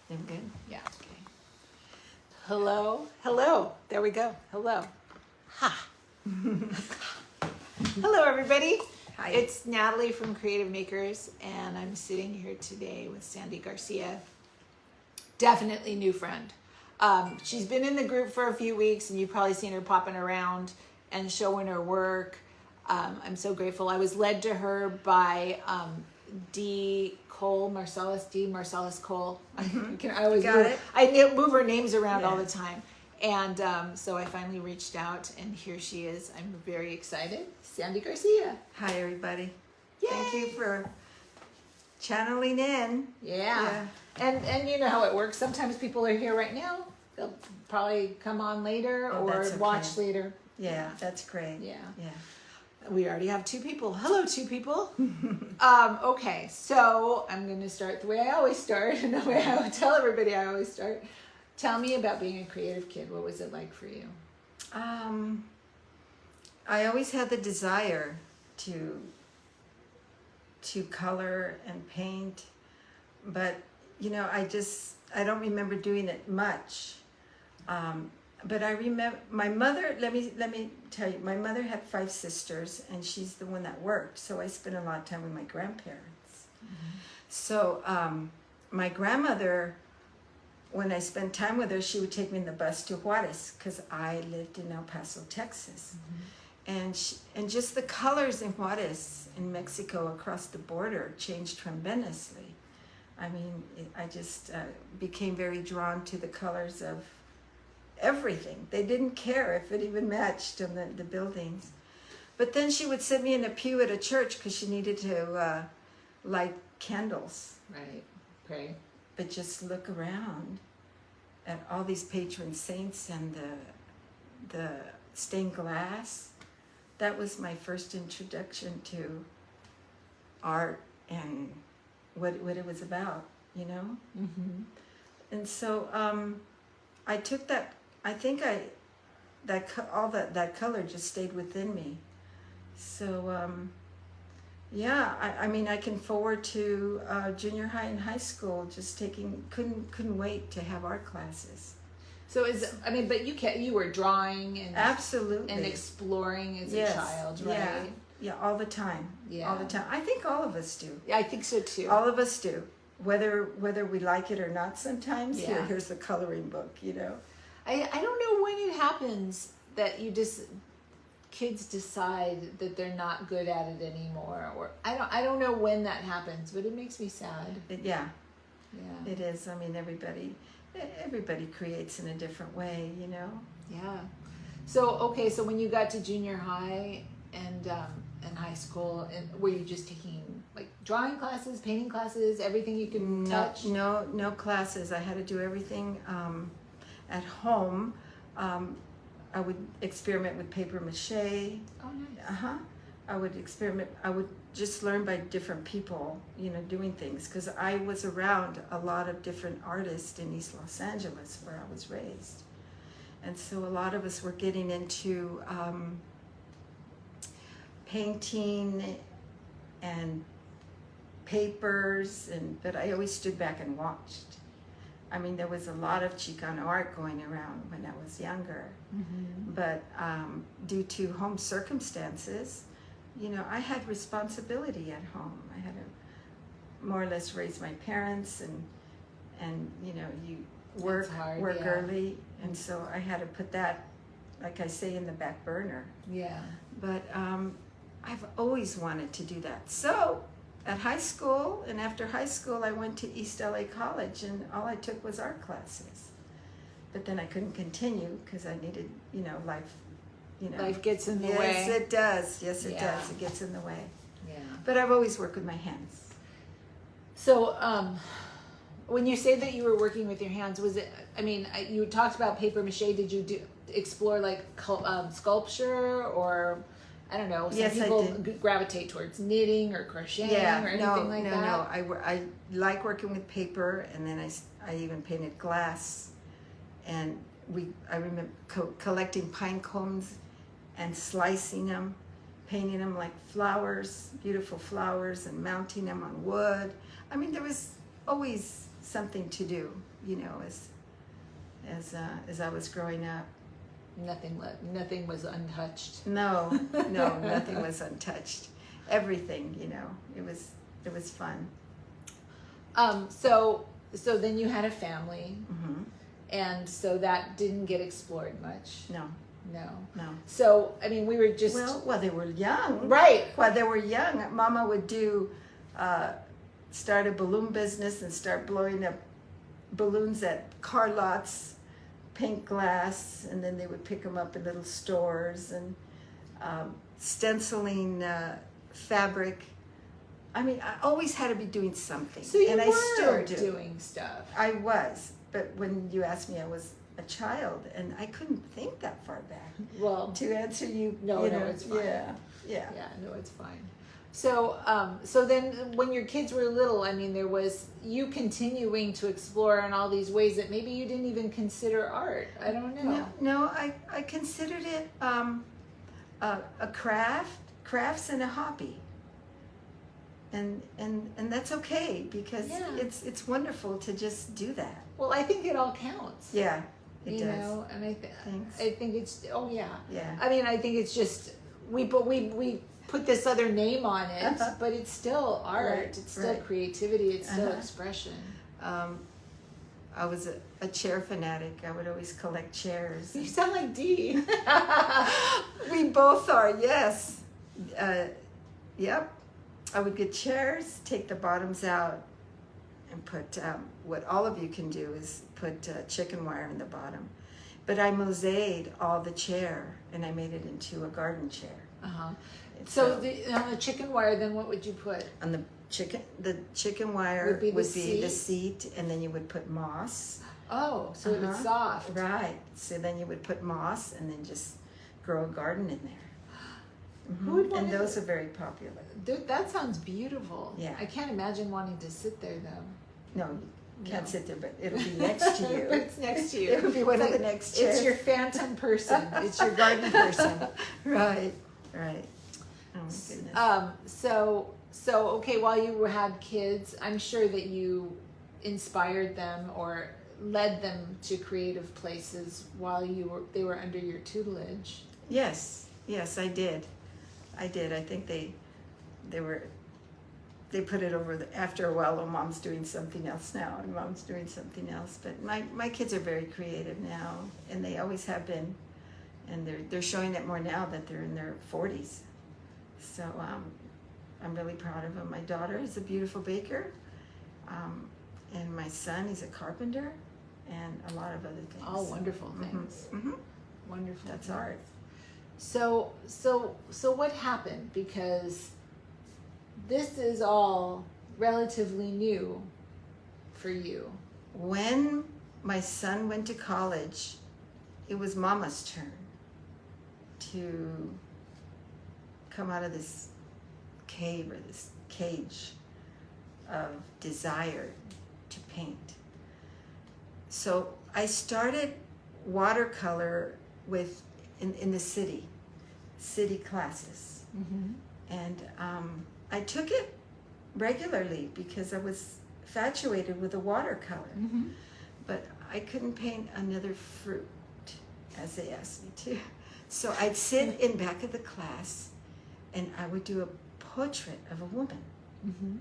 I'm good? Yeah. Okay. Hello. Hello. There we go. Hello. Ha. Hello, everybody. Hi. It's Natalie from Creative Makers, and I'm sitting here today with Sandy Garcia. Definitely new friend. She's been in the group for a few weeks, and you've probably seen her popping around and showing her work. I'm so grateful. I was led to her by Marcellus Cole. I always move her names around all the time. And so I finally reached out, and here she is. I'm very excited. Sandy Garcia. Hi, everybody. Yay. Thank you for channeling in. Yeah. And you know how it works. Sometimes people are here right now. They'll probably come on later or watch later. Yeah, that's great. Yeah. Yeah. We already have 2 people. Hello, 2 people. Okay, so I'm going to start the way I always start, and the way I would tell everybody I always start. Tell me about being a creative kid. What was it like for you? I always had the desire to color and paint, but you know, I don't remember doing it much. But I remember my mother, let me tell you, my mother had 5 sisters, and she's the one that worked, so I spent a lot of time with my grandparents. Mm-hmm. So my grandmother, when I spent time with her, she would take me in the bus to Juarez, because I lived in El Paso, Texas. Mm-hmm. And just the colors in Juarez, in Mexico, across the border, changed tremendously. I mean, I just became very drawn to the colors of everything. They didn't care if it even matched on the buildings. But then she would sit me in a pew at a church because she needed to light candles. Right. Pray. But just look around at all these patron saints and the stained glass. That was my first introduction to art and what it was about, you know? Mm-hmm. And so I took that. I think that color just stayed within me. So I mean, I can forward to junior high and high school, just couldn't wait to have art classes. So but you were drawing and absolutely and exploring as a child, right? Yeah, all the time. Yeah, all the time. I think all of us do. Yeah, I think so too. All of us do, whether we like it or not. Sometimes here's the coloring book, you know. I don't know when it happens that kids decide that they're not good at it anymore, or I don't know when that happens, but it makes me sad. Yeah, it is. I mean, everybody creates in a different way, you know. Yeah. So when you got to junior high and high school, and were you just taking like drawing classes, painting classes, everything you could touch? No classes. I had to do everything at home. I would experiment with paper mache. Oh, nice. I would experiment. I would just learn by different people, you know, doing things, because I was around a lot of different artists in East Los Angeles, where I was raised. And so a lot of us were getting into painting and papers, but I always stood back and watched. I mean, there was a lot of Chicano art going around when I was younger. Mm-hmm. But due to home circumstances, you know, I had responsibility at home. I had to more or less raise my parents, and you know, you work early, and so I had to put that, like I say, in the back burner. Yeah. But I've always wanted to do that. So at high school, and after high school, I went to East LA College, and all I took was art classes. But then I couldn't continue because I needed, you know, life. You know, life gets in the way. Yes, it does. Yes, it does. It gets in the way. Yeah. But I've always worked with my hands. So, when you say that you were working with your hands, was it? I mean, you talked about paper mache. Did you explore like sculpture, or I don't know? Some people gravitate towards knitting or crocheting or anything like that. No. I like working with paper, and then I even painted glass, and I remember collecting pine cones and slicing them, painting them like flowers, beautiful flowers, and mounting them on wood. I mean, there was always something to do, as I was growing up. Nothing was untouched. No, nothing was untouched. Everything, it was fun. So then you had a family, Mm-hmm. and so that didn't get explored much. No. So I mean, we were just Well, they were young. right. While they were young, Mama would start a balloon business and start blowing up balloons at car lots, paint glass, and then they would pick them up in little stores, and stenciling fabric. I mean, I always had to be doing something. So you and were I still do. doing stuff. I was, but when you asked me, I was a child, and I couldn't think that far back. Well, To answer you, no, it's fine. Yeah. No, it's fine. So, so then when your kids were little, I mean, there was you continuing to explore in all these ways that maybe you didn't even consider art. I don't know. No, I considered it a crafts and a hobby. And that's okay, because it's wonderful to just do that. Well, I think it all counts. Yeah, it does. And I Thanks. think it's Yeah. I mean, I think it's just we put this other name on it, but it's still art. Right, It's still right. creativity. It's still expression. I was a chair fanatic. I would always collect chairs. You sound like Dee. We both are, yes. Yep. I would get chairs, take the bottoms out, and put, what all of you can do is put chicken wire in the bottom. But I mosaiced all the chair, and I made it into a garden chair. Uh-huh. So on the chicken wire, then what would you put? On the chicken wire Would be the seat, and then you would put moss. Oh, so it was soft. Right. So then you would put moss, and then just grow a garden in there. Mm-hmm. Who would want And those are very popular. Dude, that sounds beautiful. Yeah. I can't imagine wanting to sit there though. No, you can't sit there, but it'll be next to you. It's next to you. It'll be one of the next chairs. It's your phantom person. It's your garden person. Right. Oh my goodness. So okay, while you had kids, I'm sure that you inspired them or led them to creative places while they were under your tutelage. Yes, I did. I think they put it over after a while. Oh, Mom's doing something else now, and Mom's doing something else. But my kids are very creative now, and they always have been, and they're showing it more now that they're in their 40s. So I'm really proud of them. My daughter is a beautiful baker, and my son is a carpenter, and a lot of other things. All wonderful things. Mm-hmm. Wonderful. That's things. art. So what happened? Because this is all relatively new for you. When my son went to college, it was Mama's turn to come out of this cave or this cage of desire to paint. So I started watercolor in the city classes. Mm-hmm. And I took it regularly because I was infatuated with the watercolor. Mm-hmm. But I couldn't paint another fruit as they asked me to. So I'd sit in back of the class and I would do a portrait of a woman Mm-hmm.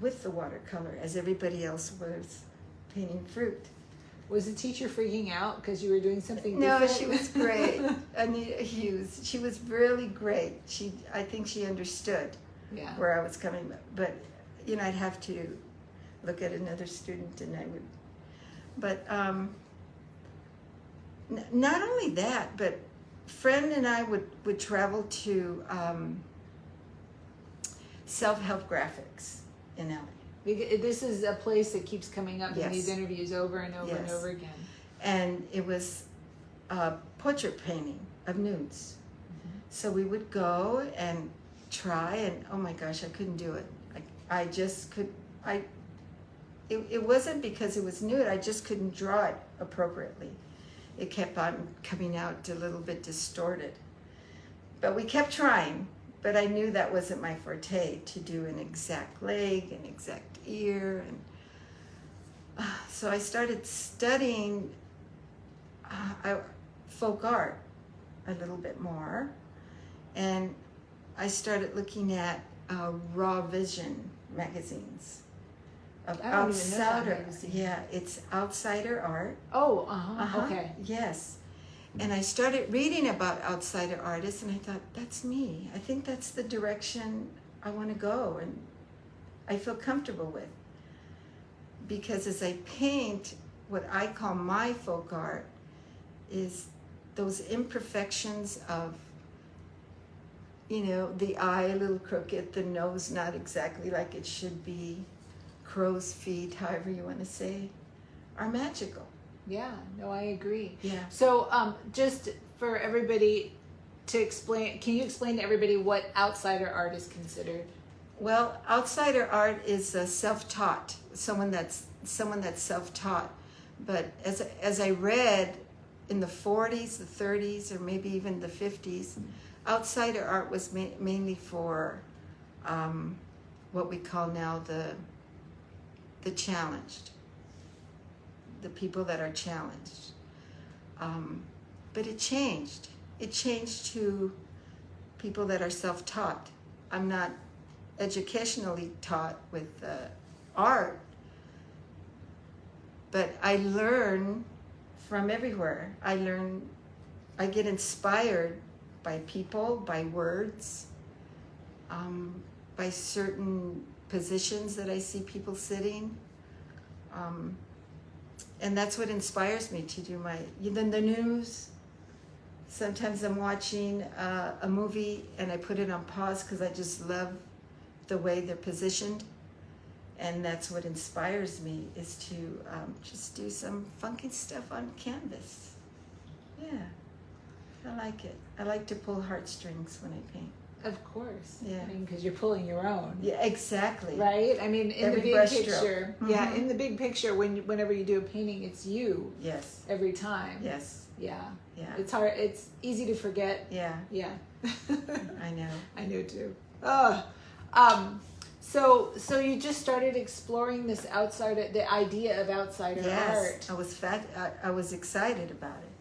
with the watercolor as everybody else was painting fruit. Was the teacher freaking out because you were doing something No, different? she was great. Anita Hughes. She was really great. I think she understood where I was coming. But, I'd have to look at another student and I would. But not only that, but Fred and I would travel to self-help graphics in LA. This is a place that keeps coming up in Yes. these interviews over and over and Yes. over again. And it was portrait painting of nudes. Mm-hmm. So we would go and try, and oh my gosh, I couldn't do it. I just could. It wasn't because it was nude. I just couldn't draw it appropriately. It kept on coming out a little bit distorted. But we kept trying. But I knew that wasn't my forte, to do an exact leg, an exact ear, and so I started studying folk art a little bit more, and I started looking at Raw Vision magazines of I don't even know that outsider. magazine. Yeah, it's outsider art. Oh, Uh-huh. okay. Yes. And I started reading about outsider artists, and I thought, that's me. I think that's the direction I want to go, and I feel comfortable with. Because as I paint, what I call my folk art is those imperfections of, the eye a little crooked, the nose not exactly like it should be, crow's feet, however you want to say, are magical. Yeah, no, I agree. Yeah. So, just for everybody to explain, can you explain to everybody what outsider art is considered? Well, outsider art is self-taught, someone that's self-taught. But as I read in the 40s, the 30s, or maybe even the 50s, outsider art was mainly for what we call now the challenged, the people that are challenged. But it changed. It changed to people that are self-taught. I'm not educationally taught with art, but I learn from everywhere. I get inspired by people, by words, by certain positions that I see people sitting. And that's what inspires me to do the news. Sometimes I'm watching a movie and I put it on pause because I just love the way they're positioned. And that's what inspires me, is to just do some funky stuff on canvas. Yeah, I like it. I like to pull heartstrings when I paint. Of course. Yeah. I mean, because you're pulling your own. Yeah, exactly. Right? I mean, in Every the big brush picture. stroke. Yeah, Mhm. in the big picture, whenever you do a painting, it's you. Yes. Every time. Yes. Yeah. Yeah. It's hard. It's easy to forget. Yeah. Yeah. I know. I know too. So you just started exploring this the idea of outsider art. I was excited about it.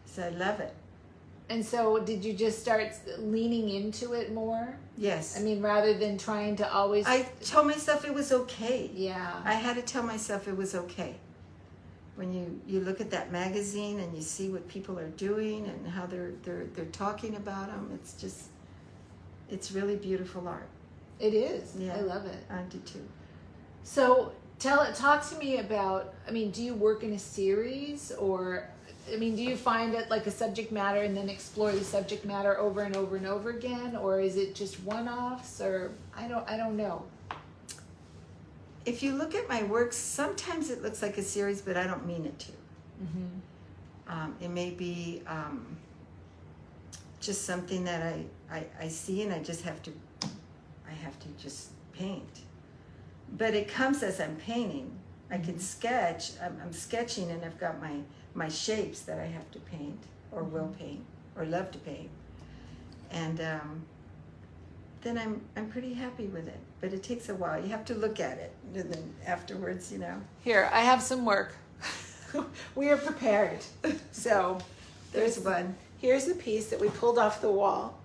So I love it. And so did you just start leaning into it more? Yes. I mean, rather than trying to always... I told myself it was okay. Yeah. I had to tell myself it was okay. When you look at that magazine and you see what people are doing and how they're talking about them, it's really beautiful art. It is. Yeah. I love it. I do too. So talk to me about, I mean, do you work in a series, or, I mean, do you find it like a subject matter and then explore the subject matter over and over and over again, or is it just one-offs, or I don't know. If you look at my works, sometimes it looks like a series, but I don't mean it to. Mm-hmm. It may be just something that I see and I have to just paint. But it comes as I'm painting. I can sketch. I'm sketching, and I've got my shapes that I have to paint, or will paint, or love to paint. And then I'm pretty happy with it. But it takes a while. You have to look at it, and then afterwards, Here, I have some work. We are prepared. So There's one. Here's the piece that we pulled off the wall.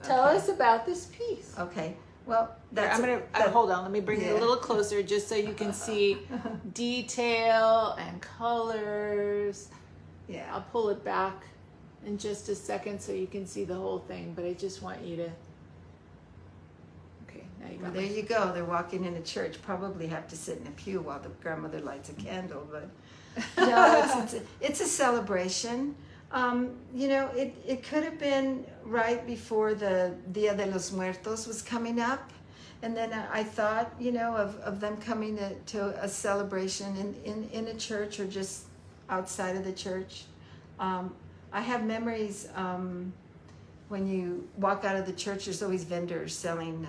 Tell Okay. us about this piece. Okay. Well, Here, I'm gonna hold on. Let me bring it a Yeah. little closer, just so you can see detail and colors. Yeah. I'll pull it back in just a second so you can see the whole thing. But I just want you to. Okay, now you Well, got. there you go. They're walking in a church. Probably have to sit in a pew while the grandmother lights a candle. But no, it's a celebration. It could have been right before the Dia de los Muertos was coming up. And then I thought, of them coming to a celebration in a church or just outside of the church. I have memories when you walk out of the church, there's always vendors selling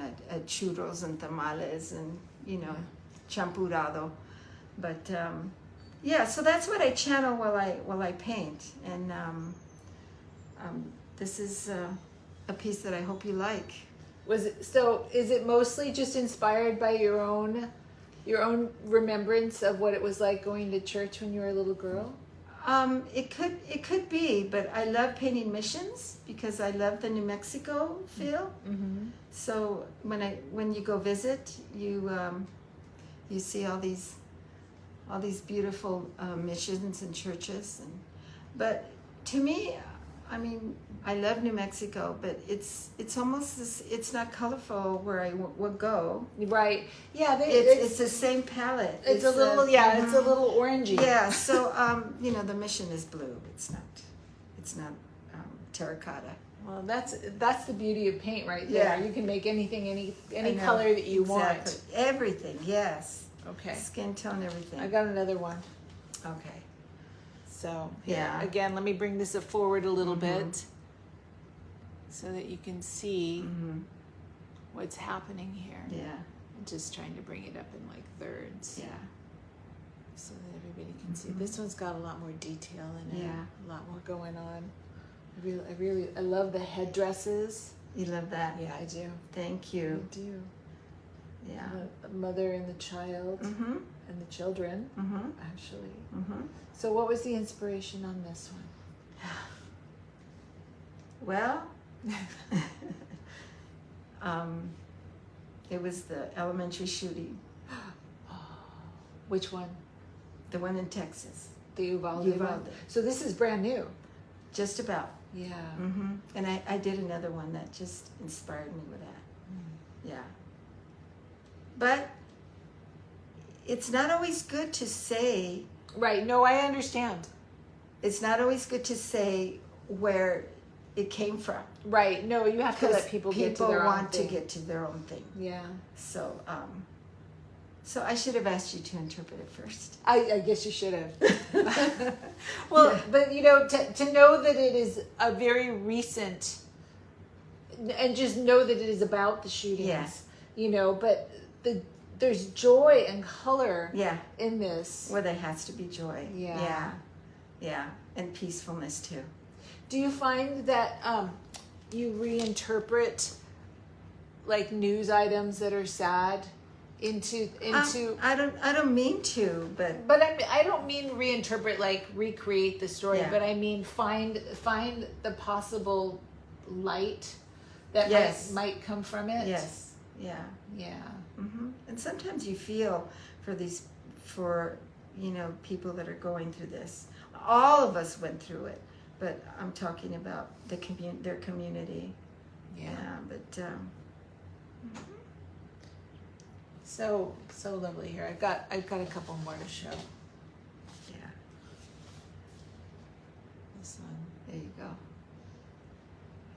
churros and tamales and, champurrado. But so that's what I channel while I paint. And this is a piece that I hope you like. Is it mostly just inspired by your own your own remembrance of what it was like going to church when you were a little girl? It could be, but I love painting missions because I love the New Mexico feel. Mm-hmm. So when you go visit, you see all these beautiful missions and churches, but to me, I mean, I love New Mexico, but it's almost this, it's not colorful where I would go. Right. Yeah. It's the same palette. It's a little, it's a little orangey. Yeah. So the mission is blue. It's not terracotta. Well, that's the beauty of paint right there. Yeah. You can make anything any color that you exactly. want. Everything. Yes. Okay. Skin tone, everything. I got another one. Okay. So yeah. Again, let me bring this forward a little bit so that you can see what's happening here. Yeah. I'm just trying to bring it up in like thirds. Yeah. So that everybody can see. This one's got a lot more detail in it. Yeah. A lot more going on. I love the headdresses. You love that? Yeah, I do. Thank you. I do. Yeah. The mother and the child and the children, actually. So what was the inspiration on this one? Well, it was the elementary shooting. Which one? The one in Texas. The Uvalde. Uvalde. So this is brand new. Just about. Yeah. And I did another one that just inspired me with that. Yeah. But it's not always good to say. Right. No, I understand. It's not always good to say where it came from. Right. No, you have to let people get to their own thing. People want to get to their own thing. Yeah. So, so I should have asked you to interpret it first. I guess you should have. Well, yeah. But to know that it is a very recent, and just know that it is about the shootings. Yeah. But there's joy and color. Yeah. In this. Well, there has to be joy. Yeah. Yeah. Yeah. And peacefulness too. Do you find that you reinterpret like news items that are sad into I don't mean to, but I don't mean reinterpret like recreate the story, but I mean find the possible light that might come from it. Yes. Yeah. Yeah. And sometimes you feel for people that are going through this. All of us went through it, but I'm talking about their community. Yeah. But so lovely here. I've got a couple more to show. Yeah. This one. There you go.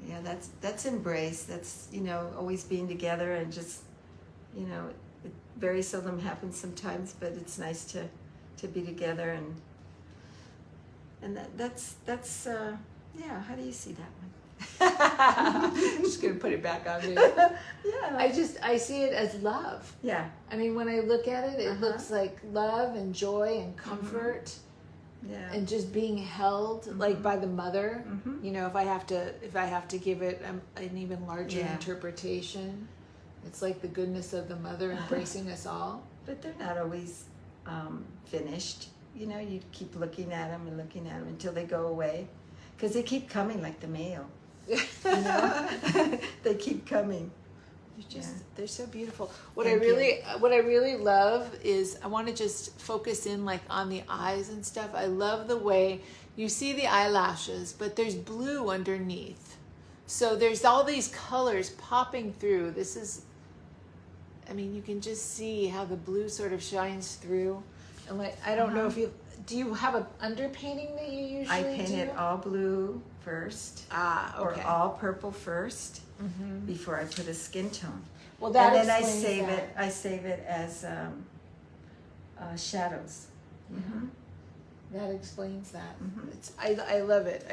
Yeah, that's embrace. That's always being together and just it very seldom happens sometimes, but it's nice to be together and that's yeah. How do you see that one? I'm just gonna put it back on me. Yeah. I see it as love. Yeah. I mean, when I look at it, it looks like love and joy and comfort. Yeah. And just being held like by the mother. If I have to give it an even larger interpretation, it's like the goodness of the mother embracing us all. But they're not always finished. You keep looking at them until they go away, because they keep coming like the mail. They keep coming. They're so beautiful. What I really love is I want to just focus in like on the eyes and stuff. I love the way you see the eyelashes, but there's blue underneath. So there's all these colors popping through. You can just see how the blue sort of shines through. And like, I don't know if do you have an underpainting that you usually I paint it all blue first. Okay. Or all purple first before I put a skin tone. Well, that and then explains I save it as shadows. That explains that. I love it.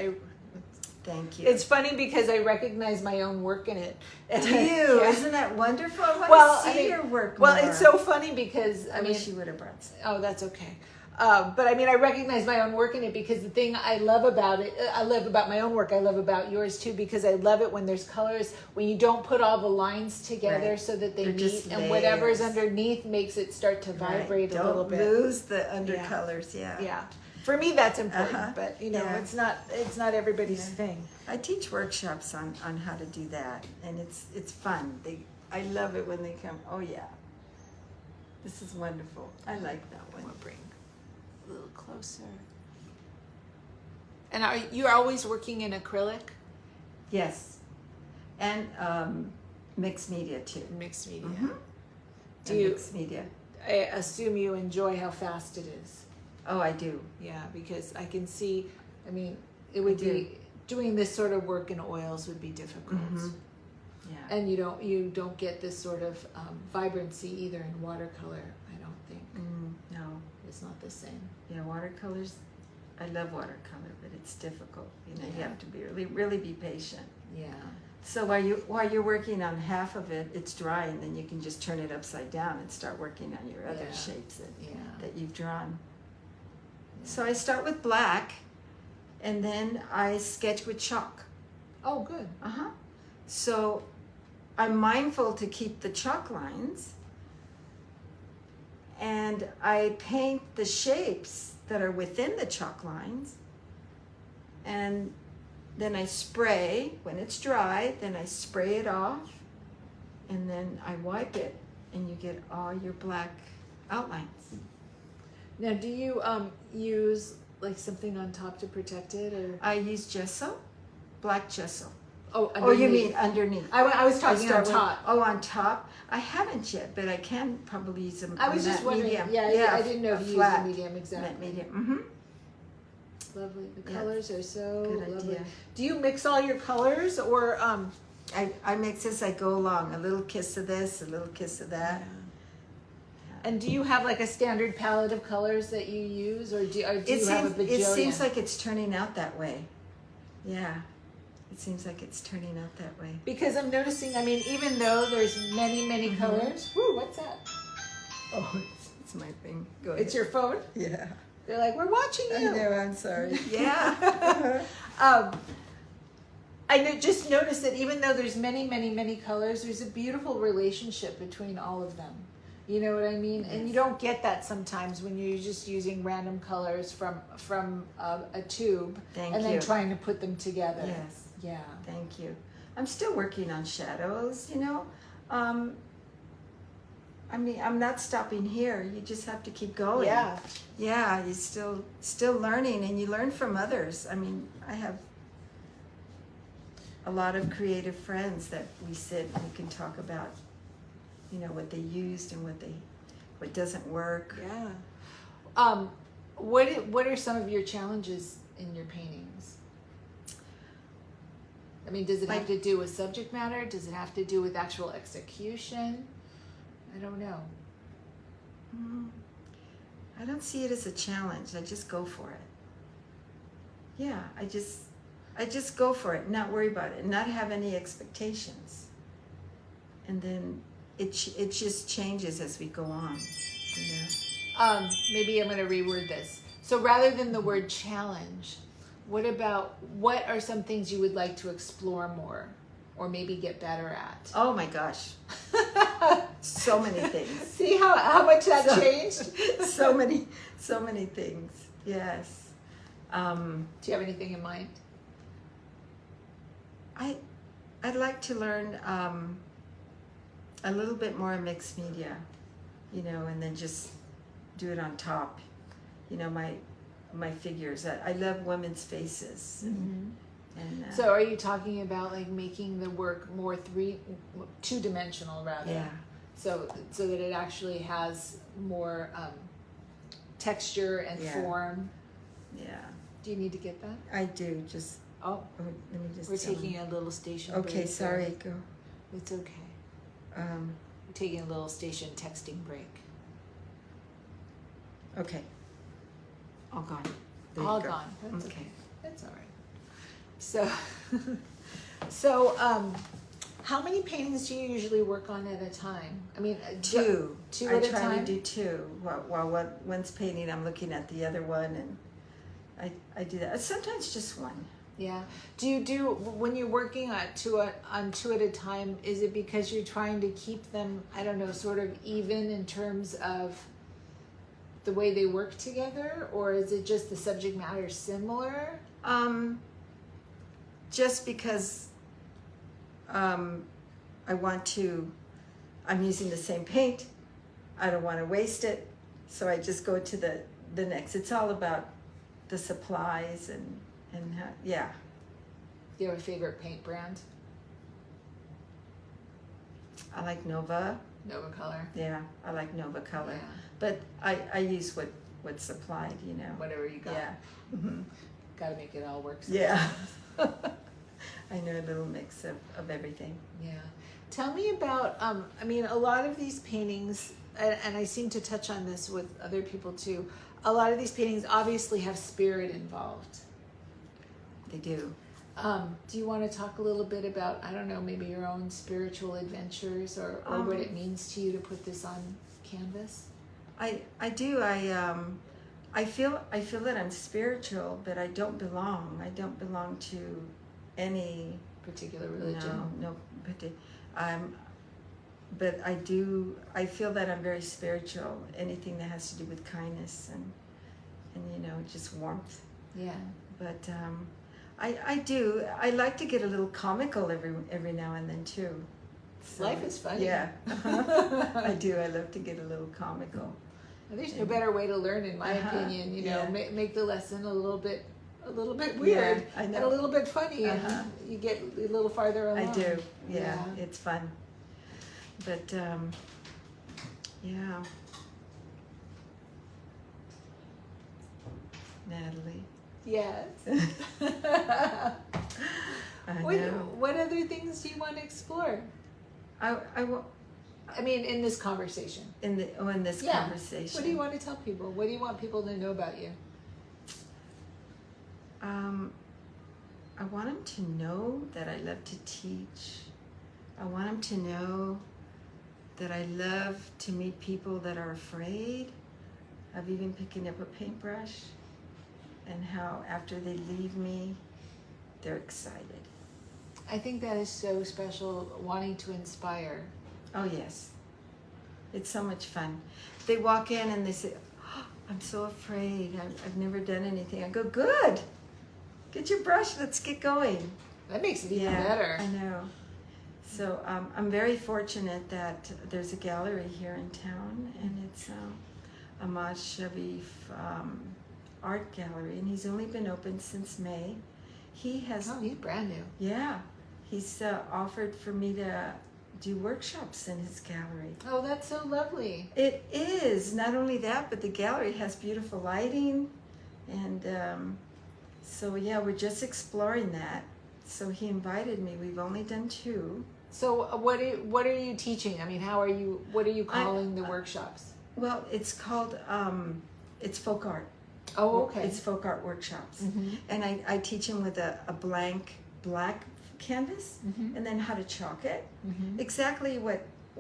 Thank you. It's funny because I recognize my own work in it. Do you? Yeah. Isn't that wonderful? I want to see your work more. Well, it's so funny because I wish you would have brought some. Oh, that's okay. But I mean, I recognize my own work in it because the thing I love about it, I love about my own work, I love about yours too, because I love it when there's colors, when you don't put all the lines together Right. so that they They're meet, just and whatever's layers. underneath makes it start to vibrate Right. a little Don't bit. lose the undercolors. Yeah. Yeah. For me, that's important, Uh-huh. but you know, Yeah. it's not everybody's Yeah. thing. I teach workshops on how to do that, and it's fun. I love it when they come. Oh yeah, this is wonderful. I like that I'm one. gonna bring a little closer. And are you always working in acrylic? Yes, and mixed media too. Mixed media. Mhm. Do And you? mixed media? I assume you enjoy how fast it is. Oh, I do. Yeah, because I can see. I mean, it would I do. be doing this sort of work in oils would be difficult, Yeah. and you don't get this sort of vibrancy either in watercolor. I don't think No. it's not the same. Yeah, watercolors. I love watercolor, but it's difficult. You know, you Yeah. have to be really be patient. Yeah. So while you're working on half of it, it's dry, and then you can just turn it upside down and start working on your other Yeah. shapes Yeah. that you've drawn. So I start with black, and then I sketch with chalk. Oh, good. So I'm mindful to keep the chalk lines, and I paint the shapes that are within the chalk lines, and then I spray when it's dry. Then I spray it off, and then I wipe it, and you get all your black outlines. Now, do you use like something on top to protect it, or I use gesso, black gesso. oh, Oh, you underneath? mean underneath? I was talking on start with- top. Oh, on top. I haven't yet, but I can probably use them. I was just wondering. Medium. Yeah, I didn't know if you used a flat. medium exactly. Medium. Lovely. The Yeah. colors are so Good lovely. idea. Do you mix all your colors, or I mix this. I go along. A little kiss of this, a little kiss of that. And do you have like a standard palette of colors that you use, or do you have a bajillion? It seems like it's turning out that way. Yeah, it seems like it's turning out that way. Because I'm noticing. I mean, even though there's many colors. Woo, what's that? Oh, it's my thing. Go It's your phone. Yeah. They're like, we're watching I you. know. I'm sorry. Yeah. Just noticed that even though there's many colors, there's a beautiful relationship between all of them. You know what I mean? And you don't get that sometimes when you're just using random colors from a tube Thank and then you. trying to put them together. Yes. Yeah. Thank you. I'm still working on shadows. You know. I mean, I'm not stopping here. You just have to keep going. Yeah. Yeah, you're still learning, and you learn from others. I mean, I have a lot of creative friends that we sit and we can talk about, you know, what they used and what doesn't work. Yeah. What are some of your challenges in your paintings? I mean, does it have to do with subject matter? Does it have to do with actual execution? I don't know. I don't see it as a challenge. I just go for it. Yeah, I just go for it, not worry about it, not have any expectations. And then it just changes as we go on. You know? Maybe I'm going to reword this. So rather than the word challenge, what are some things you would like to explore more, or maybe get better at? Oh my gosh. So many things. See how much that changed? so many things. Yes. Do you have anything in mind? I'd like to learn a little bit more mixed media, you know, and then just do it on top. You know, my figures. I love women's faces. And, So are you talking about like making the work more two-dimensional rather? Yeah. So that it actually has more texture and form. Yeah. Do you need to get that? I do. Just Oh, let me just. we're tell taking them. a little station. Okay, break sorry. there. Go. It's okay. We're taking a little station texting break. Okay. All gone. There you All go. gone. That's okay. Okay. That's all right. So, How many paintings do you usually work on at a time? I mean, Two. Two I at a try time? to do two. While one's painting, I'm looking at the other one, and I do that. Sometimes just one. Yeah. Do you do, when you're working on two at a time, is it because you're trying to keep them, I don't know, sort of even in terms of the way they work together, or is it just the subject matter similar? Just because I want to, I'm using the same paint. I don't want to waste it, so I just go to the next. It's all about the supplies and how, yeah. Do you have a favorite paint brand? I like Nova. Nova Color. Yeah, I like Nova Color. Yeah. But I use what's supplied, you know. Whatever you got. Yeah. Mm-hmm. Got to make it all work. Yeah. I know, a little mix of everything. Yeah. Tell me about, I mean, a lot of these paintings, and I seem to touch on this with other people too, a lot of these paintings obviously have spirit involved. They do. Do you want to talk a little bit about, I don't know, maybe your own spiritual adventures or what it means to you to put this on canvas? I do. I feel that I'm spiritual, but I don't belong. I don't belong to any Particular religion? No. But I do. I feel that I'm very spiritual. Anything that has to do with kindness and you know, just warmth. Yeah. But I do. I like to get a little comical every now and then too. So, Life is funny. Yeah. I do. I love to get a little comical. There's no better way to learn, in my opinion. You know, make the lesson a little bit weird, I know. and a little bit funny, and you get a little farther along. I do. Yeah, it's fun. But yeah, Natalie. Yes. I What, know. what other things do you want to explore? I mean, in this conversation. In this conversation. What do you want to tell people? What do you want people to know about you? I want them to know that I love to teach. I want them to know that I love to meet people that are afraid of even picking up a paintbrush, and how after they leave me, they're excited. I think that is so special, wanting to inspire. Oh yes, it's so much fun. They walk in and they say, oh, I'm so afraid, I've never done anything. I go, good, get your brush, let's get going. That makes it even better. I know. So I'm very fortunate that there's a gallery here in town, and it's Ahmad Sharif Art Gallery, and he's only been open since May. He has... Oh, he's brand new. Yeah. He's offered for me to do workshops in his gallery. Oh, that's so lovely. It is. Not only that, but the gallery has beautiful lighting, and so yeah, we're just exploring that. So he invited me. We've only done 2. So what are you teaching? I mean, what are you calling the workshops? Well, it's called, it's folk art. Oh, okay. It's folk art workshops. Mm-hmm. And I teach them with a blank black canvas, and then how to chalk it. Mm-hmm. Exactly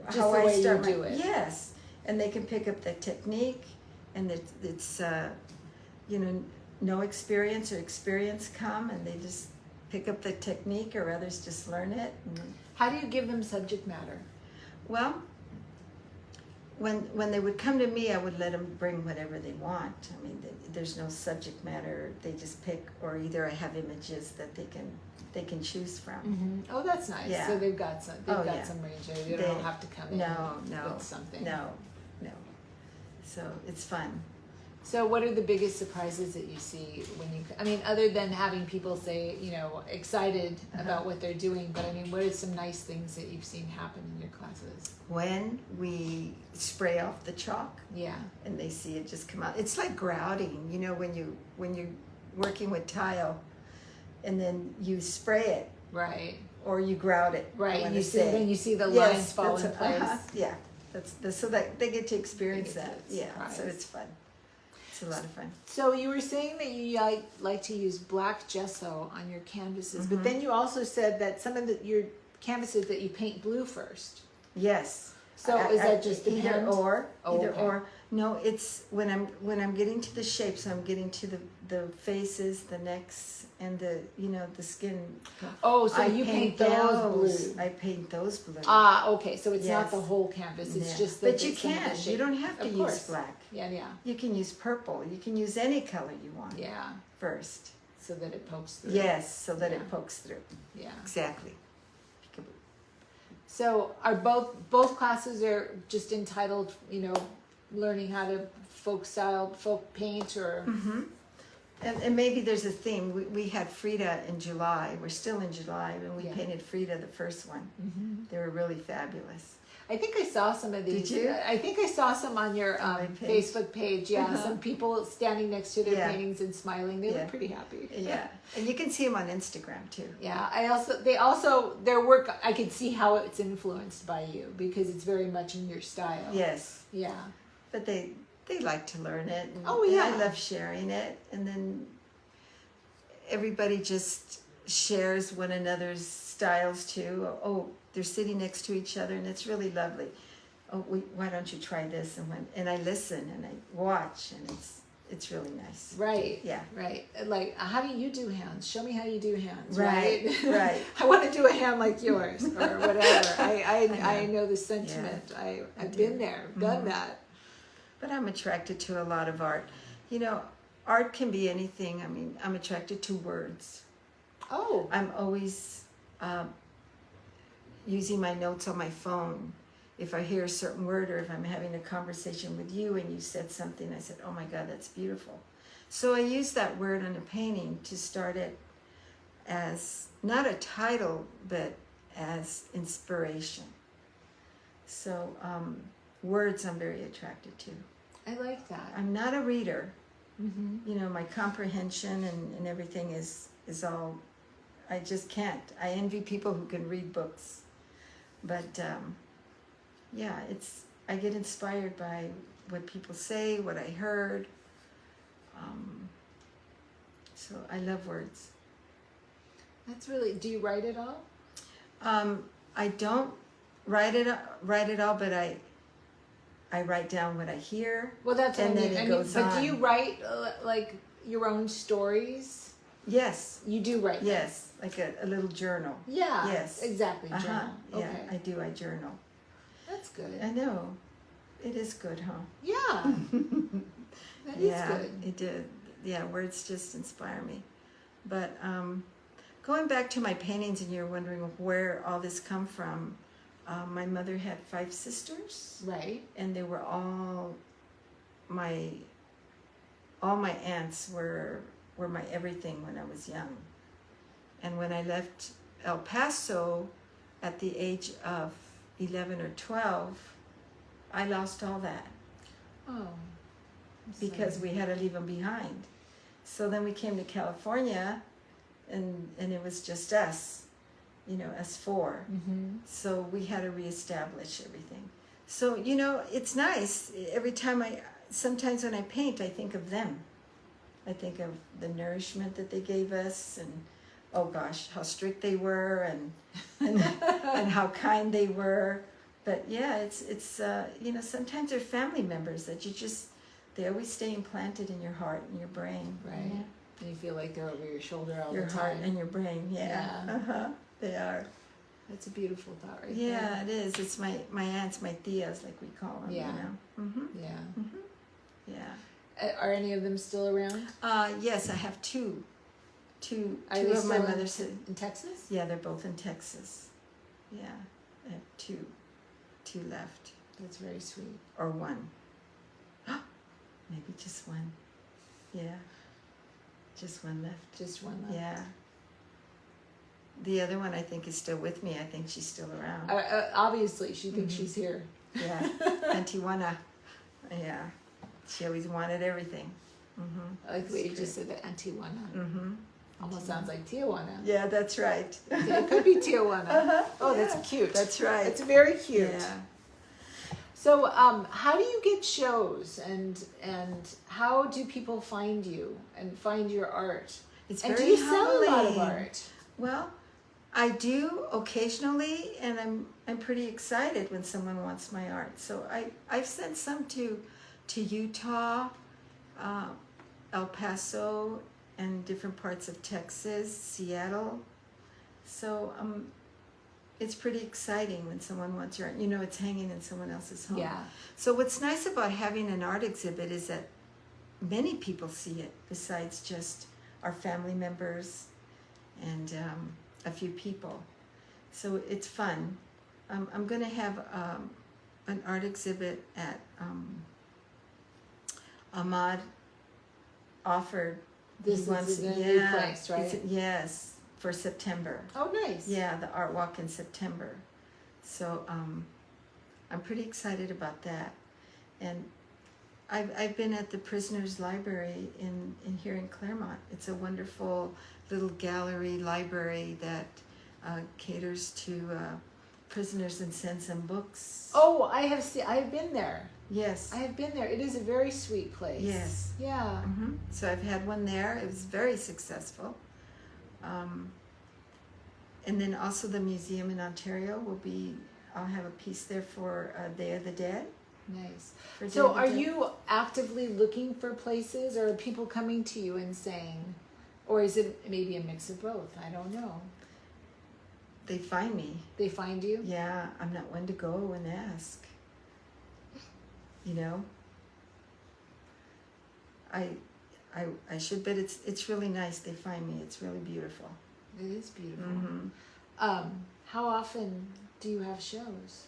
how I start you do it. Yes. And they can pick up the technique, and it's you know, no experience or experience come, and they just pick up the technique, or others just learn it. How do you give them subject matter? Well, when they would come to me, I would let them bring whatever they want. I mean, there's no subject matter. They just pick, or either I have images that they can choose from. Mm-hmm. Oh, that's nice. Yeah. So they've got some range there. You don't have to come in with something. No. So it's fun. So what are the biggest surprises that you see when you, I mean, other than having people say, you know, excited about what they're doing, but I mean, what are some nice things that you've seen happen in your classes? When we spray off the chalk, and they see it just come out. It's like grouting, you know, when you're working with tile, and then you spray it, right, or you grout it, right. Then you see the lines fall in place. Yeah, so that they get to experience that. Surprise. So it's fun. It's a lot of fun. So you were saying that you like to use black gesso on your canvases, but then you also said that some of your canvases that you paint blue first. Yes. So is that just either depend? or? Oh, Either okay. or. No, it's when I'm getting to the shapes. I'm getting to the faces, the necks, and the the skin. Oh, so I you paint those blue. I paint those blue. Ah, okay. So it's not Yes. the whole canvas. It's Yeah. just But the, you some of the can. You shape. don't have to Of use course. black. Yeah. You can use purple. You can use any color you want Yeah. first. So that it pokes through. Yes, so that Yeah. it pokes through. Yeah. Exactly. So are both classes are just entitled, learning how to folk paint or Mm-hmm. And maybe there's a theme. We had Frida in July. We're still in July, and we Yeah. painted Frida, the first one. Mhm. They were really fabulous. I think I saw some of these. Did you? I think I saw some on your On my page. Facebook page. Yeah, Uh-huh. some people standing next to their Yeah. paintings and smiling. They Yeah. look pretty happy. Yeah, and you can see them on Instagram too. Yeah, they also their work. I could see how it's influenced by you because it's very much in your style. Yes, Yeah. but they like to learn it. And, Oh, and yeah. I love sharing it, and then everybody just shares one another's styles too. Oh, they're sitting next to each other, and it's really lovely. Oh, why don't you try this? And I listen and I watch, and it's really nice. Right. Yeah. Right. Like, how do you do hands? Show me how you do hands. Right, right. I want to do a hand like yours or whatever. I know the sentiment. I I've do. been there, done that. But I'm attracted to a lot of art. Art can be anything. I mean, I'm attracted to words. Oh. I'm always using my notes on my phone. If I hear a certain word, or if I'm having a conversation with you and you said something, I said, oh my God, that's beautiful. So I use that word on a painting to start it as not a title, but as inspiration. So words I'm very attracted to. I like that. I'm not a reader. Mm-hmm. My comprehension and everything is all, I just can't. I envy people who can read books. But yeah, I get inspired by what people say, what I heard. So I love words. That's really. Do you write it all? I don't write it all, but I write down what I hear. Well, that's what And I then mean. it I mean, goes but do on. you write like your own stories? Yes, You do write. them? yes, like a little journal. Yeah. Yes. Exactly. Uh-huh. Journal. Yeah, Okay. I do. I journal. That's good. I know. It is good, huh? Yeah. That is Yeah, good. it did. Yeah, words just inspire me. But going back to my paintings, and you're wondering where all this come from. My mother had 5 sisters, Right. and they were all my aunts were my everything when I was young. And when I left El Paso at the age of 11 or 12, I lost all that. Oh. Because we had to leave them behind. So then we came to California, and it was just us, us 4. Mm-hmm. So we had to reestablish everything. So, it's nice. Sometimes when I paint, I think of them. I think of the nourishment that they gave us, and oh gosh, how strict they were, and how kind they were. But yeah, it's sometimes they're family members that they always stay implanted in your heart and your brain. Right. And you feel like they're over your shoulder all Your the time. heart and your brain, yeah. Yeah. Uh-huh. They are. That's a beautiful thought, right Yeah, it is. It's my aunts, my tias, like we call them. Yeah. Mm-hmm. there. Yeah. Yeah. Are any of them still around? Yes, I have two. Two Are they of my still mother's. in Texas? Yeah, they're both in Texas. Yeah, I have two left, That's very sweet. or one. Maybe just one. Yeah, just one left. Just one left. Yeah. The other one I think is still with me. I think she's still around. Obviously, she thinks she's here. Yeah, Auntie Juana. Yeah, she always wanted everything. I like the way you just said that, Antijuana. Mm-hmm. Almost sounds like Tijuana. Yeah, that's right. It could be Tijuana. Oh, yeah. that's cute. That's right. It's very cute. Yeah. So, how do you get shows, and how do people find you and find your art? It's And do very you sell a lot of humbling. art? Well, I do occasionally, and I'm pretty excited when someone wants my art. So I've sent some to Utah, uh, El Paso, and different parts of Texas, Seattle. So it's pretty exciting when someone wants your art. You know, it's hanging in someone else's home. Yeah. So what's nice about having an art exhibit is that many people see it besides just our family members and a few people. So it's fun. I'm going to have an art exhibit at Ahmad offered. This he wants, is the new place, right? Yes, for September. Oh, nice. Yeah, the art walk in September. So I'm pretty excited about that. And I've been at the Prisoners Library in here in Claremont. It's a wonderful little gallery library that caters to prisoners and sends them books. Oh, I've been there. Yes. I have been there. It is a very sweet place. Yes. Yeah. Mm-hmm. So I've had one there. It was very successful. And then also the museum in Ontario I'll have a piece there for Day of the Dead. Nice. For Day So of the are Dead. you actively looking for places, or are people coming to you and saying, or is it maybe a mix of both? I don't know. They find me. They find you? Yeah, I'm not one to go and ask. You know, I should, but it's really nice. They find me. It's really beautiful. It is beautiful. Mm-hmm. How often do you have shows?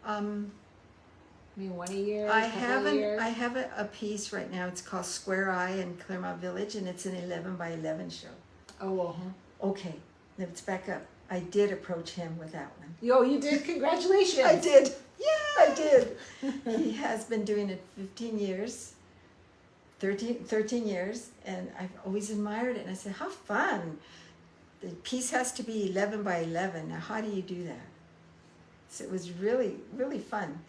I mean, one a year? I a couple a haven't. year? I have a piece right now. It's called Square Eye in Claremont Village, and it's an 11 by 11 show. Oh, uh-huh. Okay, let's back up. I did approach him with that one. Yo, you did? Congratulations. I did. Yeah, I did. He has been doing it 15 years, 13 years, and I've always admired it. And I said, how fun. The piece has to be 11 by 11. Now, how do you do that? So it was really, really fun.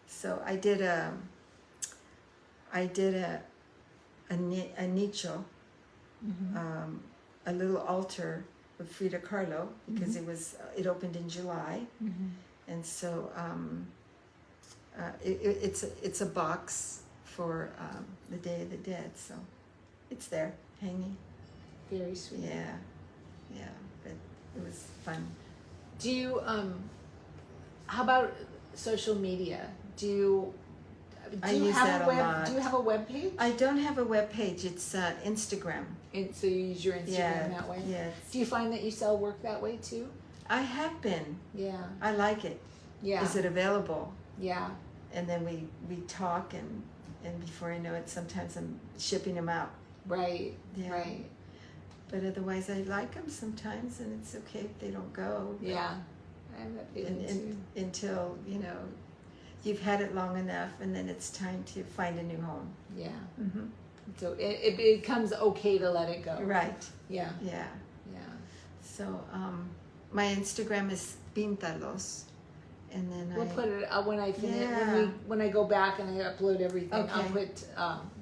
So I did a nicho, Mm-hmm. a little altar with Frida Kahlo, because it opened in July. Mm-hmm. And so it's a box for the Day of the Dead. So it's there, hanging. Very sweet. Yeah, but it was fun. Do you, how about social media? I use that a lot. Do you have a web page? I don't have a web page. It's Instagram. And so you use your Instagram that way? Yes. Do you find that you sell work that way too? I have been. Yeah. I like it. Yeah. Is it available? Yeah. And then we talk, and before I know it, sometimes I'm shipping them out. Right. Yeah. Right. But otherwise, I like them sometimes, and it's okay if they don't go. Yeah. I have that feeling too. Until, you've had it long enough, and then it's time to find a new home. Yeah. Mm-hmm. So it becomes okay to let it go. Right. Yeah. Yeah. Yeah. So my Instagram is Pintalos, and then We'll put it when I finish. Yeah. When I go back and I upload everything, I'll Okay. put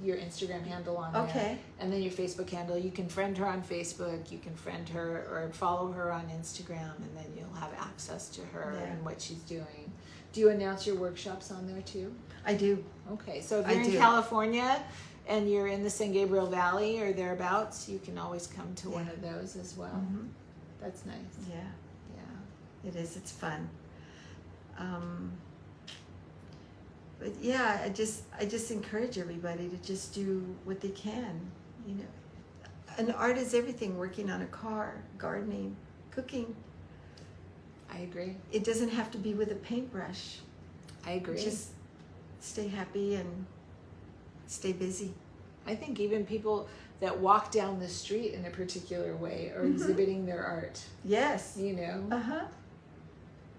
your Instagram handle on there. Okay. And then your Facebook handle. You can friend her on Facebook. You can friend her or follow her on Instagram, and then you'll have access to her Yeah. and what she's doing. Do you announce your workshops on there too? I do. Okay, so if I you're in do. California and you're in the San Gabriel Valley or thereabouts, you can always come to one Yeah. of those as well. Mm-hmm. That's nice. Yeah, Yeah. it is. It's fun. But yeah, I just encourage everybody to just do what they can. An art is everything. Working on a car, gardening, cooking. I agree. It doesn't have to be with a paintbrush. I agree. Just stay happy and stay busy. I think even people that walk down the street in a particular way are Mhm. exhibiting their art. Yes. You know?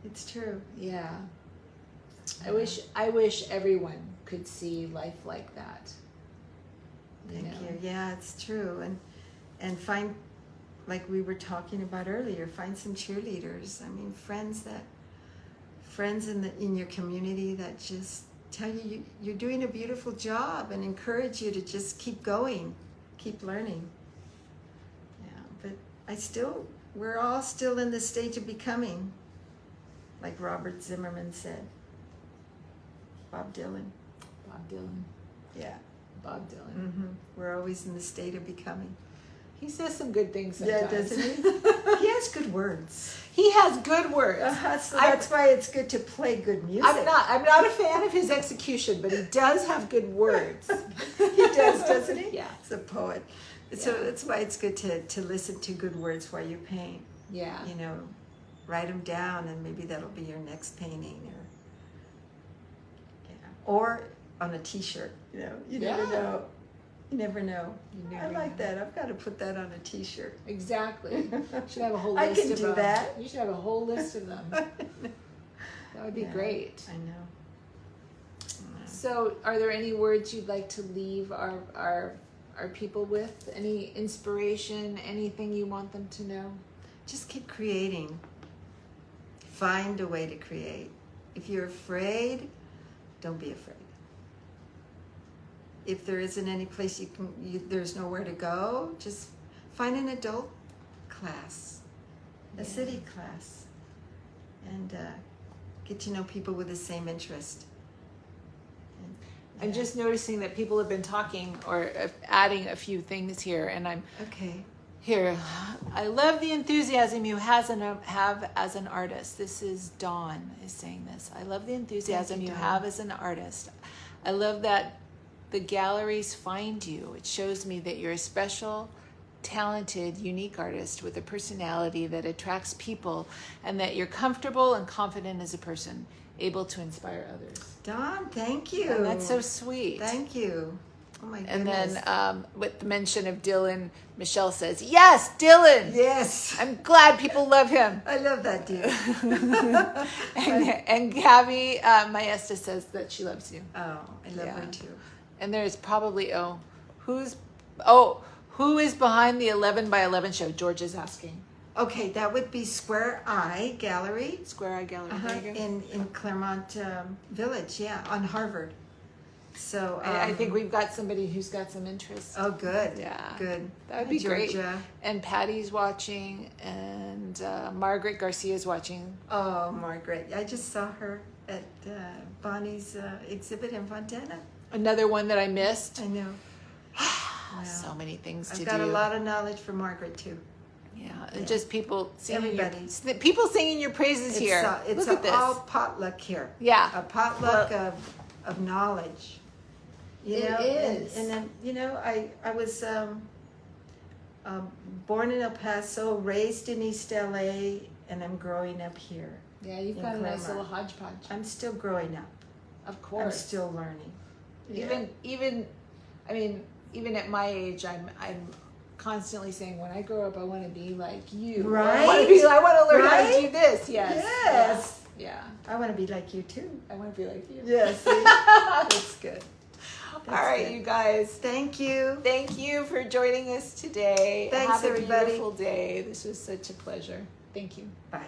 It's true. Yeah. I wish everyone could see life like that. Thank know? you. Yeah, it's true. And find, like we were talking about earlier, find some cheerleaders. I mean, friends in your community that just tell you you're doing a beautiful job and encourage you to just keep going, keep learning. Yeah, but I still we're all still in the stage of becoming, like Robert Zimmerman said. Bob Dylan. Bob Dylan. Yeah. Bob Dylan. Mm-hmm. We're always in the state of becoming. He says some good things sometimes. Yeah, doesn't he? He has good words. He has good words. So that's why it's good to play good music. I'm not a fan of his execution, but he does have good words. He does, doesn't he? Yeah. He's a poet. So that's why it's good to listen to good words while you paint. Yeah. You know, write them down, and maybe that'll be your next painting, or on a T-shirt. You know, you never know. You never know. I like that. I've got to put that on a T-shirt. Exactly. You should have a whole I list can of do them. that. You should have a whole list of them. That would be great. I know. So, are there any words you'd like to leave our people with? Any inspiration? Anything you want them to know? Just keep creating. Find a way to create. If you're afraid, don't be afraid. If there isn't any place there's nowhere to go, just find an adult class, a city class, and get to know people with the same interest. I'm just noticing that people have been talking or adding a few things here, and I'm okay. Here, I love the enthusiasm you have as an artist. This is Dawn is saying this. I love the enthusiasm you have as an artist. I love that the galleries find you. It shows me that you're a special, talented, unique artist with a personality that attracts people, and that you're comfortable and confident as a person, able to inspire others. Dawn, thank you. And that's so sweet. Thank you. Oh my goodness. And then with the mention of Dylan, Michelle says, yes, Dylan. Yes. I'm glad people love him. I love that dude. and Gabby Maesta says that she loves you. Oh, I love her too. And there's probably, who is behind the 11 by 11 show? George is asking. Okay, that would be Square Eye Gallery. Square Eye Gallery. There you go. In Claremont Village, on Harvard. So I think we've got somebody who's got some interest. Oh, good. Yeah. Good. That would be Georgia. great. And Patty's watching, and Margaret Garcia's watching. Oh, Margaret. I just saw her at Bonnie's exhibit in Fontana. Another one that I missed. I know. Wow. So many things to do. I've got a lot of knowledge from Margaret, too. Yeah, and just people singing Everybody. Singing your praises here. It's Look at this. all potluck here. Yeah. A potluck of knowledge. You know? is. And then, I was born in El Paso, raised in East LA, and I'm growing up here. Yeah, you've got a nice little hodgepodge. I'm still growing up. Of course. I'm still learning. Even at my age, I'm constantly saying, when I grow up, I want to be like you. Right? I want to learn how to do this. Yes. Yes. Yeah. I want to be like you too. I want to be like you. Yes. That's good. All right, you guys. Thank you. Thank you for joining us today. Thanks, Have a everybody. beautiful day. This was such a pleasure. Thank you. Bye.